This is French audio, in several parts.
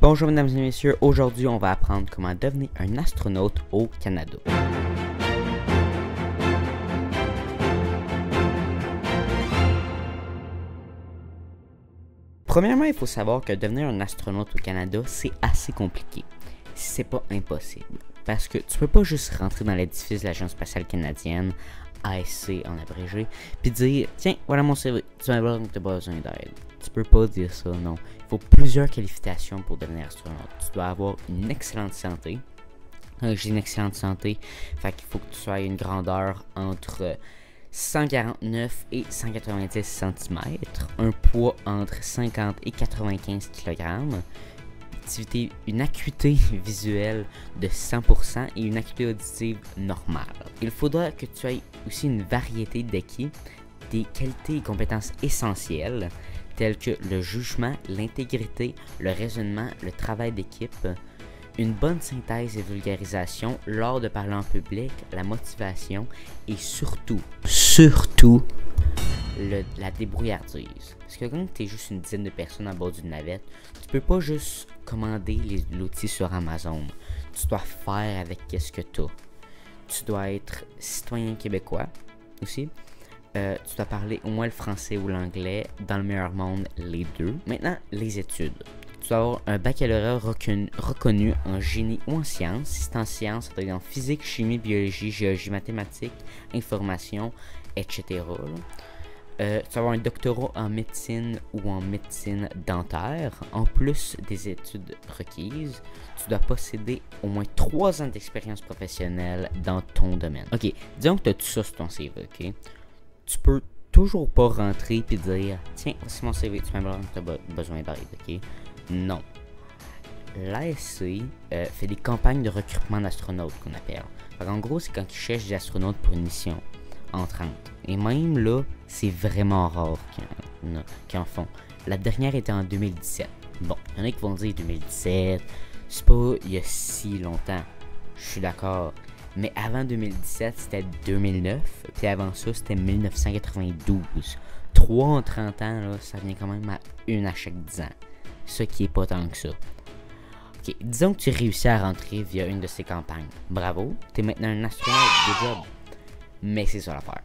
Bonjour mesdames et messieurs, aujourd'hui on va apprendre comment devenir un astronaute au Canada. Premièrement, il faut savoir que devenir un astronaute au Canada, c'est assez compliqué, si c'est pas impossible. Parce que tu peux pas juste rentrer dans l'édifice de l'Agence spatiale canadienne, ASC en abrégé, puis dire « Tiens, voilà mon CV, tu m'as besoin d'aide ». Tu peux pas dire ça, non. Il faut plusieurs qualifications pour devenir astronaute. Tu dois avoir une excellente santé. J'ai une excellente santé, fait qu'il faut que tu sois une grandeur entre 149 et 190 cm, un poids entre 50 et 95 kg, une acuité visuelle de 100% et une acuité auditive normale. Il faudra que tu aies aussi une variété d'acquis, des qualités et compétences essentielles, tels que le jugement, l'intégrité, le raisonnement, le travail d'équipe, une bonne synthèse et vulgarisation lors de parler en public, la motivation et surtout, la débrouillardise. Parce que quand tu es juste une dizaine de personnes à bord d'une navette, tu peux pas juste commander l'outil sur Amazon. Tu dois faire avec ce que tu as. Tu dois être citoyen québécois aussi. Tu dois parler au moins le français ou l'anglais, dans le meilleur monde, les deux. Maintenant, les études. Tu dois avoir un baccalauréat reconnu en génie ou en sciences. Si c'est en sciences, ça doit être en physique, chimie, biologie, géologie, mathématiques, information, etc. Tu dois avoir un doctorat en médecine ou en médecine dentaire. En plus des études requises, tu dois posséder au moins 3 ans d'expérience professionnelle dans ton domaine. Ok, disons que tu as tout ça sur ton CV, ok? Tu peux toujours pas rentrer et dire « Tiens, voici mon CV, tu m'as besoin d'aide, ok? » Non. L'ASC fait des campagnes de recrutement d'astronautes qu'on appelle. En gros, c'est quand ils cherchent des astronautes pour une mission entrante. Et même là, c'est vraiment rare qu'ils en font. La dernière était en 2017. Bon, il y en a qui vont dire 2017, c'est pas il y a si longtemps. Je suis d'accord. Mais avant 2017, c'était 2009. Puis avant ça, c'était 1992. 3 en 30 ans, là, ça vient quand même à une à chaque 10 ans. Ce qui est pas tant que ça. Ok, disons que tu réussis à rentrer via une de ces campagnes. Bravo, t'es maintenant un astronaute, good job. Mais c'est ça l'affaire.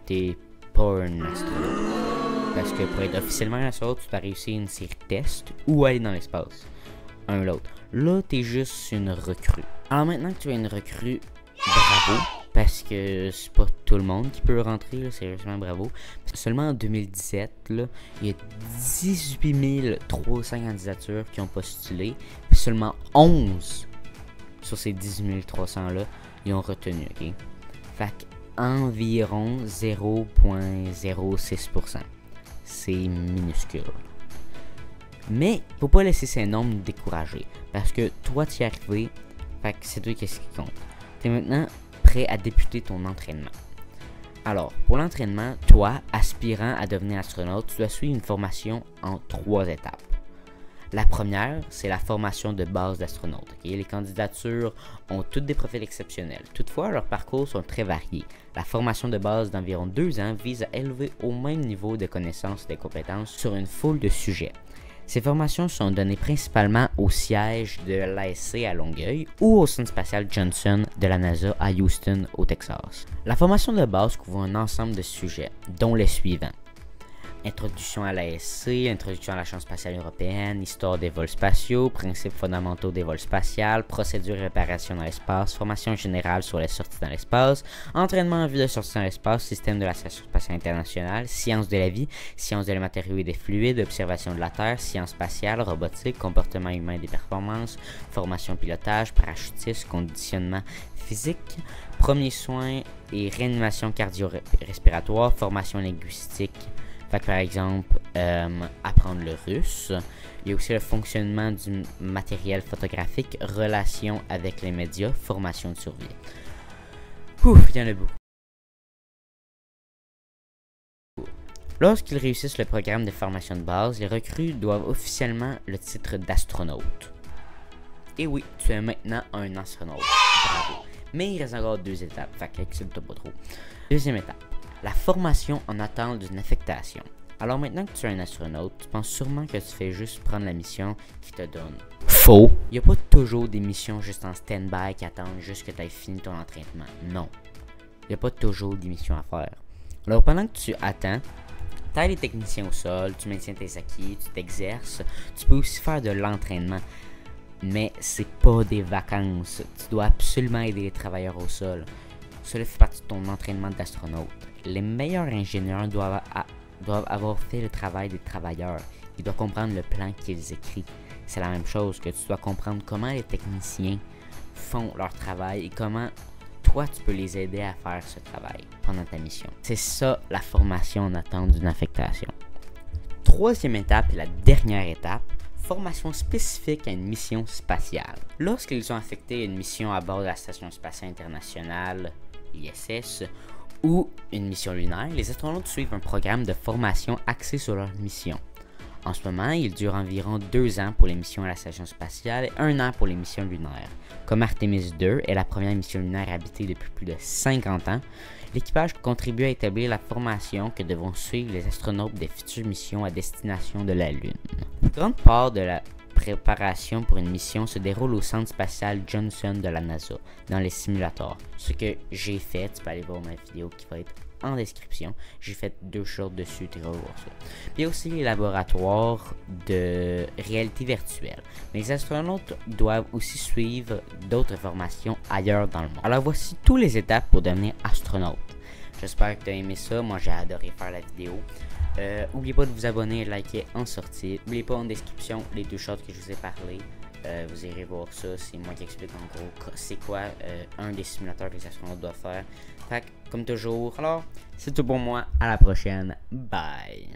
T'es pas un astronaute. Parce que pour être officiellement un astronaute, tu dois réussir une série de tests ou aller dans l'espace. Un ou l'autre. Là, t'es juste une recrue. Alors maintenant que tu es une recrue, bravo, parce que c'est pas tout le monde qui peut rentrer, là, sérieusement bravo. Seulement en 2017, là, il y a 18 300 candidatures qui ont postulé, puis seulement 11 sur ces 18 300-là, ils ont retenu, ok? Fait qu'environ 0,06%. C'est minuscule. Mais, faut pas laisser ces nombres nous décourager, parce que toi, tu y es arrivé, fait que c'est toi qui compte. T'es maintenant prêt à débuter ton entraînement. Alors, pour l'entraînement, toi, aspirant à devenir astronaute, tu dois suivre une formation en 3 étapes. La première, c'est la formation de base d'astronaute. Okay? Les candidatures ont toutes des profils exceptionnels. Toutefois, leurs parcours sont très variés. La formation de base d'environ 2 ans vise à élever au même niveau de connaissances et de compétences sur une foule de sujets. Ces formations sont données principalement au siège de l'ASC à Longueuil ou au Centre spatial Johnson de la NASA à Houston, au Texas. La formation de base couvre un ensemble de sujets, dont les suivants. Introduction à l'ASC, introduction à l'Agence spatiale européenne, histoire des vols spatiaux, principes fondamentaux des vols spatials, procédures et réparations dans l'espace, formation générale sur les sorties dans l'espace, entraînement en vue de sortie dans l'espace, système de la Station spatiale internationale, sciences de la vie, sciences des matériaux et des fluides, observation de la Terre, sciences spatiales, robotique, comportement humain et des performances, formation pilotage, parachutisme, conditionnement physique, premiers soins et réanimation cardio-respiratoire, formation linguistique. Fait que par exemple, apprendre le russe. Il y a aussi le fonctionnement du matériel photographique, relations avec les médias, formation de survie. Ouf, il y en a beaucoup. Lorsqu'ils réussissent le programme de formation de base, les recrues doivent officiellement le titre d'astronaute. Et oui, tu es maintenant un astronaute. Bravo. Mais il reste encore 2 étapes, fait qu'excite-toi pas trop. Deuxième étape. La formation en attente d'une affectation. Alors maintenant que tu es un astronaute, tu penses sûrement que tu fais juste prendre la mission qui te donne. Faux! Il n'y a pas toujours des missions juste en stand-by qui attendent juste que tu aies fini ton entraînement. Non. Il n'y a pas toujours des missions à faire. Alors pendant que tu attends, tu as les techniciens au sol, tu maintiens tes acquis, tu t'exerces, tu peux aussi faire de l'entraînement. Mais c'est pas des vacances. Tu dois absolument aider les travailleurs au sol. Cela fait partie de ton entraînement d'astronaute. Les meilleurs ingénieurs doivent avoir fait le travail des travailleurs. Ils doivent comprendre le plan qu'ils écrivent. C'est la même chose que tu dois comprendre comment les techniciens font leur travail et comment toi tu peux les aider à faire ce travail pendant ta mission. C'est ça la formation en attente d'une affectation. Troisième étape et la dernière étape, formation spécifique à une mission spatiale. Lorsqu'ils sont affectés à une mission à bord de la Station spatiale internationale, ISS, ou une mission lunaire, les astronautes suivent un programme de formation axé sur leur mission. En ce moment, il dure environ 2 ans pour les missions à la Station spatiale et 1 an pour les missions lunaires. Comme Artemis 2 est la première mission lunaire habitée depuis plus de 50 ans, l'équipage contribue à établir la formation que devront suivre les astronautes des futures missions à destination de la Lune. Une grande part de la préparation pour une mission se déroule au centre spatial Johnson de la NASA, dans les simulateurs. Ce que j'ai fait, tu peux aller voir ma vidéo qui va être en description. J'ai fait 2 shorts dessus, tu vas voir ça. Puis il y a aussi les laboratoires de réalité virtuelle. Mais les astronautes doivent aussi suivre d'autres formations ailleurs dans le monde. Alors voici toutes les étapes pour devenir astronaute. J'espère que tu as aimé ça. Moi j'ai adoré faire la vidéo. N'oubliez pas de vous abonner et de liker en sortie. N'oubliez pas en description les 2 shorts que je vous ai parlé. Vous irez voir ça, c'est moi qui explique en gros c'est quoi un des simulateurs que les astronautes doivent faire. Fait que, comme toujours, alors c'est tout pour moi, à la prochaine, bye!